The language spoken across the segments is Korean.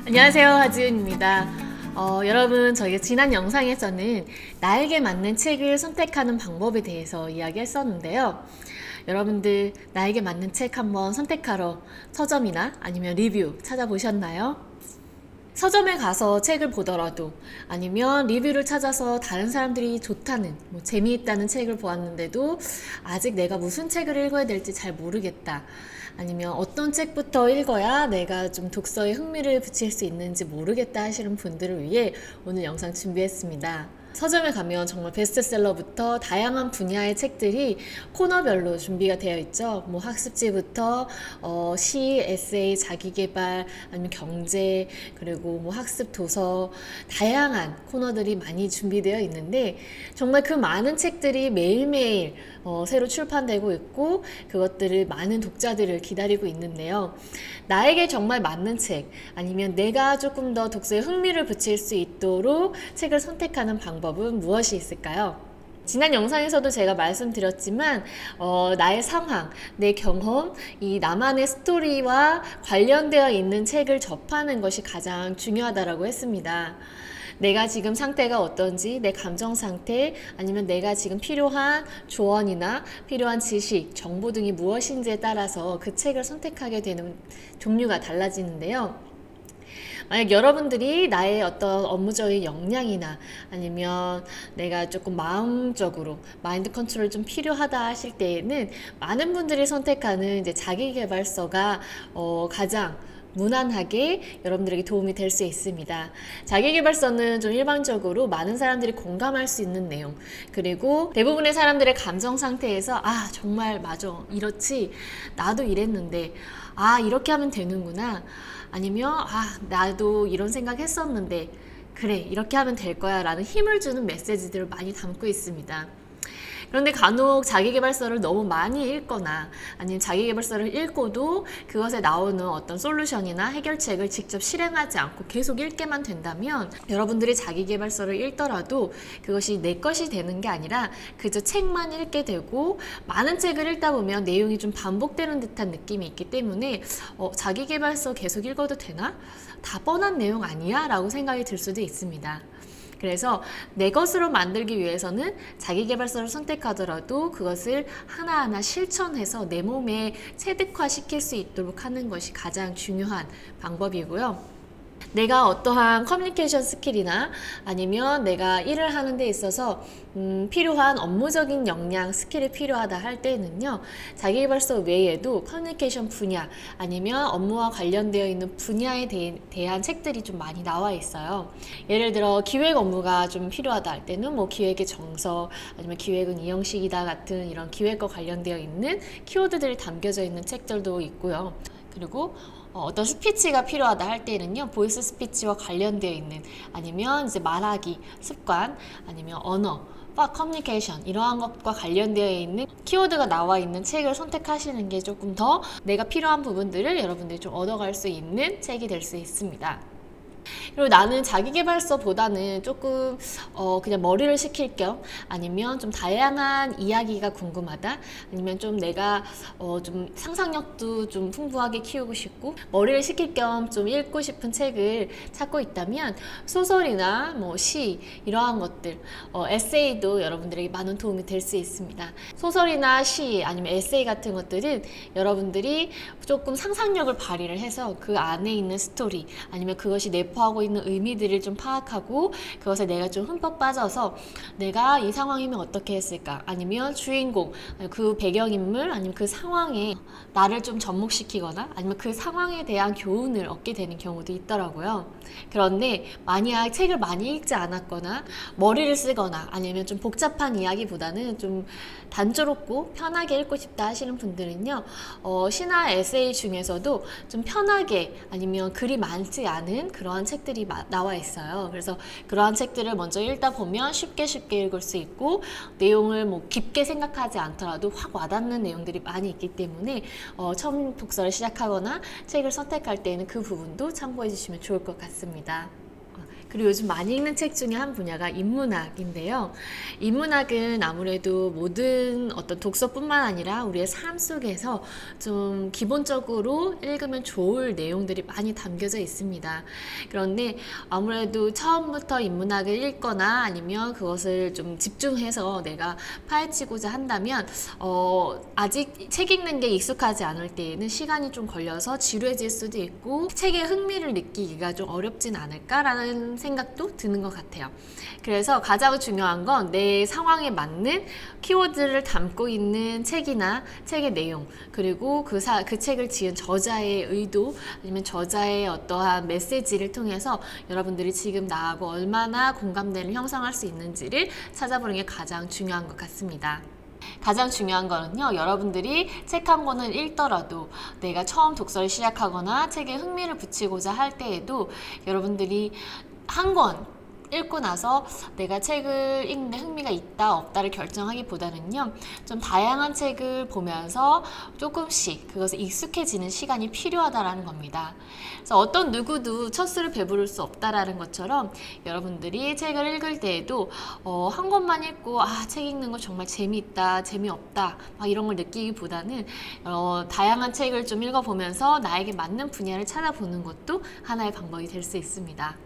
안녕하세요, 하지은입니다. 여러분, 저희가 지난 영상에서는 나에게 맞는 책을 선택하는 방법에 대해서 이야기했었는데요. 여러분들 나에게 맞는 책 한번 선택하러 서점이나 아니면 리뷰 찾아보셨나요? 서점에 가서 책을 보더라도 아니면 리뷰를 찾아서 다른 사람들이 좋다는 재미있다는 책을 보았는데도 아직 내가 무슨 책을 읽어야 될지 잘 모르겠다, 아니면 어떤 책부터 읽어야 내가 좀 독서에 흥미를 붙일 수 있는지 모르겠다 하시는 분들을 위해 오늘 영상 준비했습니다. 서점에 가면 정말 베스트셀러부터 다양한 분야의 책들이 코너별로 준비가 되어 있죠. 학습지부터 시, 에세이, 자기계발, 아니면 경제, 그리고 학습 도서, 다양한 코너들이 많이 준비되어 있는데 정말 그 많은 책들이 매일매일 새로 출판되고 있고 그것들을 많은 독자들을 기다리고 있는데요. 나에게 정말 맞는 책, 아니면 내가 조금 더 독서에 흥미를 붙일 수 있도록 책을 선택하는 방법은 무엇이 있을까요? 지난 영상에서도 제가 말씀드렸지만 나의 상황, 내 경험, 이 나만의 스토리와 관련되어 있는 책을 접하는 것이 가장 중요하다고 했습니다. 내가 지금 상태가 어떤지, 내 감정 상태, 아니면 내가 지금 필요한 조언이나 필요한 지식, 정보 등이 무엇인지에 따라서 그 책을 선택하게 되는 종류가 달라지는데요. 만약 여러분들이 나의 어떤 업무적인 역량이나 아니면 내가 조금 마음적으로 마인드 컨트롤 좀 필요하다 하실 때에는 많은 분들이 선택하는 이제 자기계발서가 가장 무난하게 여러분들에게 도움이 될 수 있습니다. 자기계발서는 좀 일반적으로 많은 사람들이 공감할 수 있는 내용, 그리고 대부분의 사람들의 감정 상태에서 정말 맞아, 이렇지, 나도 이랬는데 이렇게 하면 되는구나, 아니면 나도 이런 생각 했었는데 그래, 이렇게 하면 될 거야 라는 힘을 주는 메시지들을 많이 담고 있습니다. 그런데 간혹 자기계발서를 너무 많이 읽거나 아니면 자기계발서를 읽고도 그것에 나오는 어떤 솔루션이나 해결책을 직접 실행하지 않고 계속 읽게만 된다면 여러분들이 자기계발서를 읽더라도 그것이 내 것이 되는 게 아니라 그저 책만 읽게 되고, 많은 책을 읽다 보면 내용이 좀 반복되는 듯한 느낌이 있기 때문에 자기계발서 계속 읽어도 되나? 다 뻔한 내용 아니야? 라고 생각이 들 수도 있습니다. 그래서 내 것으로 만들기 위해서는 자기계발서를 선택하더라도 그것을 하나하나 실천해서 내 몸에 체득화시킬 수 있도록 하는 것이 가장 중요한 방법이고요. 내가 어떠한 커뮤니케이션 스킬이나 아니면 내가 일을 하는 데 있어서 필요한 업무적인 역량, 스킬이 필요하다 할 때는요, 자기계발서 외에도 커뮤니케이션 분야 아니면 업무와 관련되어 있는 분야에 대한 책들이 좀 많이 나와 있어요. 예를 들어 기획 업무가 좀 필요하다 할 때는 기획의 정석, 아니면 기획은 이 형식이다 같은 이런 기획과 관련되어 있는 키워드들이 담겨져 있는 책들도 있고요. 그리고 어떤 스피치가 필요하다 할 때는요, 보이스 스피치와 관련되어 있는, 아니면 이제 말하기 습관, 아니면 언어와 커뮤니케이션, 이러한 것과 관련되어 있는 키워드가 나와 있는 책을 선택하시는 게 조금 더 내가 필요한 부분들을 여러분들이 좀 얻어갈 수 있는 책이 될 수 있습니다. 그리고 나는 자기계발서보다는 조금 그냥 머리를 식힐 겸, 아니면 좀 다양한 이야기가 궁금하다, 아니면 좀 내가 좀 상상력도 좀 풍부하게 키우고 싶고 머리를 식힐 겸 좀 읽고 싶은 책을 찾고 있다면 소설이나 시, 이러한 것들, 에세이도 여러분들에게 많은 도움이 될 수 있습니다. 소설이나 시, 아니면 에세이 같은 것들은 여러분들이 조금 상상력을 발휘를 해서 그 안에 있는 스토리, 아니면 그것이 내포하고 있는 의미들을 좀 파악하고 그것에 내가 좀 흠뻑 빠져서 내가 이 상황이면 어떻게 했을까, 아니면 주인공, 그 배경인물, 아니면 그 상황에 나를 좀 접목시키거나 아니면 그 상황에 대한 교훈을 얻게 되는 경우도 있더라고요. 그런데 만약 책을 많이 읽지 않았거나 머리를 쓰거나 아니면 좀 복잡한 이야기보다는 좀 단조롭고 편하게 읽고 싶다 하시는 분들은요, 시나 에세이 중에서도 좀 편하게, 아니면 글이 많지 않은 그러한 책들이 나와 있어요. 그래서 그러한 책들을 먼저 읽다 보면 쉽게 읽을 수 있고, 내용을 깊게 생각하지 않더라도 확 와닿는 내용들이 많이 있기 때문에 처음 독서를 시작하거나 책을 선택할 때는 그 부분도 참고해 주시면 좋을 것 같습니다. 그리고 요즘 많이 읽는 책 중에 한 분야가 인문학인데요. 인문학은 아무래도 모든 어떤 독서뿐만 아니라 우리의 삶 속에서 좀 기본적으로 읽으면 좋을 내용들이 많이 담겨져 있습니다. 그런데 아무래도 처음부터 인문학을 읽거나 아니면 그것을 좀 집중해서 내가 파헤치고자 한다면 아직 책 읽는 게 익숙하지 않을 때에는 시간이 좀 걸려서 지루해질 수도 있고 책에 흥미를 느끼기가 좀 어렵진 않을까라는 생각도 드는 것 같아요. 그래서 가장 중요한 건 내 상황에 맞는 키워드를 담고 있는 책이나 책의 내용, 그리고 그 책을 지은 저자의 의도, 아니면 저자의 어떠한 메시지를 통해서 여러분들이 지금 나하고 얼마나 공감대를 형성할 수 있는지를 찾아보는 게 가장 중요한 것 같습니다. 가장 중요한 거는요, 여러분들이 책 한 권을 읽더라도 내가 처음 독서를 시작하거나 책에 흥미를 붙이고자 할 때에도 여러분들이 한 권 읽고 나서 내가 책을 읽는데 흥미가 있다 없다를 결정하기보다는요, 좀 다양한 책을 보면서 조금씩 그것에 익숙해지는 시간이 필요하다라는 겁니다. 그래서 어떤 누구도 첫 술을 배부를 수 없다라는 것처럼 여러분들이 책을 읽을 때에도 한 권만 읽고 책 읽는 거 정말 재미있다 재미없다 막 이런 걸 느끼기보다는 다양한 책을 좀 읽어보면서 나에게 맞는 분야를 찾아보는 것도 하나의 방법이 될 수 있습니다.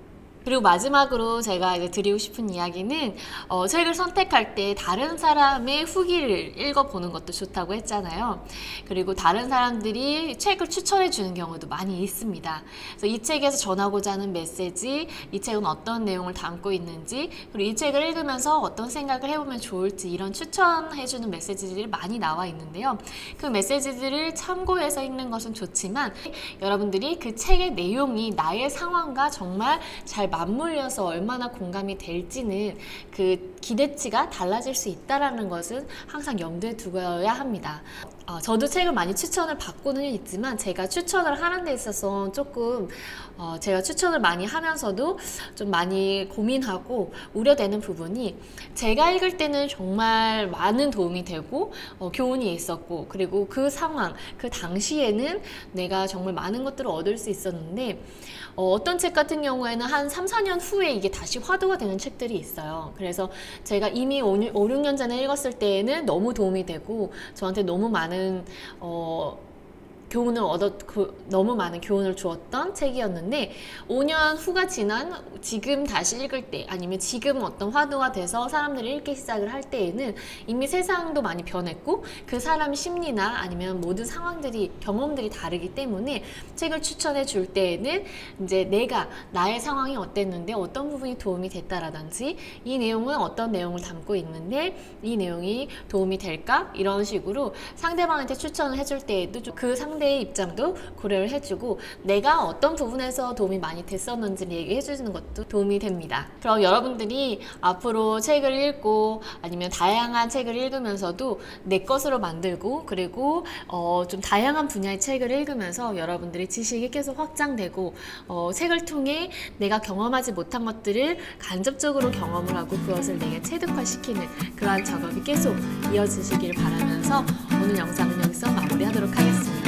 그리고 마지막으로 제가 이제 드리고 싶은 이야기는 책을 선택할 때 다른 사람의 후기를 읽어보는 것도 좋다고 했잖아요. 그리고 다른 사람들이 책을 추천해 주는 경우도 많이 있습니다. 그래서 이 책에서 전하고자 하는 메시지, 이 책은 어떤 내용을 담고 있는지, 그리고 이 책을 읽으면서 어떤 생각을 해보면 좋을지, 이런 추천해 주는 메시지들이 많이 나와 있는데요. 그 메시지들을 참고해서 읽는 것은 좋지만 여러분들이 그 책의 내용이 나의 상황과 정말 잘 맞물려서 얼마나 공감이 될지는 그 기대치가 달라질 수 있다는 것은 항상 염두에 두어야 합니다. 저도 책을 많이 추천을 받고는 있지만 제가 추천을 하는 데 있어서 조금 제가 추천을 많이 하면서도 좀 많이 고민하고 우려되는 부분이, 제가 읽을 때는 정말 많은 도움이 되고 교훈이 있었고, 그리고 그 상황, 그 당시에는 내가 정말 많은 것들을 얻을 수 있었는데 어떤 책 같은 경우에는 한 3, 4년 후에 이게 다시 화두가 되는 책들이 있어요. 그래서 제가 이미 5, 6년 전에 읽었을 때에는 너무 도움이 되고 저한테 너무 많은 너무 많은 교훈을 주었던 책이었는데 5년 후가 지난 지금 다시 읽을 때, 아니면 지금 어떤 화두가 돼서 사람들이 읽기 시작을 할 때에는 이미 세상도 많이 변했고 그 사람 심리나 아니면 모든 상황들이, 경험들이 다르기 때문에 책을 추천해 줄 때에는 이제 나의 상황이 어땠는데 어떤 부분이 도움이 됐다라든지, 이 내용은 어떤 내용을 담고 있는데 이 내용이 도움이 될까? 이런 식으로 상대방한테 추천을 해줄 때에도 그 상대의 입장도 고려를 해주고 내가 어떤 부분에서 도움이 많이 됐었는지를 얘기해주는 것도 도움이 됩니다. 그럼 여러분들이 앞으로 책을 읽고 아니면 다양한 책을 읽으면서도 내 것으로 만들고, 그리고 좀 다양한 분야의 책을 읽으면서 여러분들의 지식이 계속 확장되고 책을 통해 내가 경험하지 못한 것들을 간접적으로 경험을 하고 그것을 내게 체득화시키는 그러한 작업이 계속 이어지시길 바라면서 오늘 영상은 여기서 마무리하도록 하겠습니다.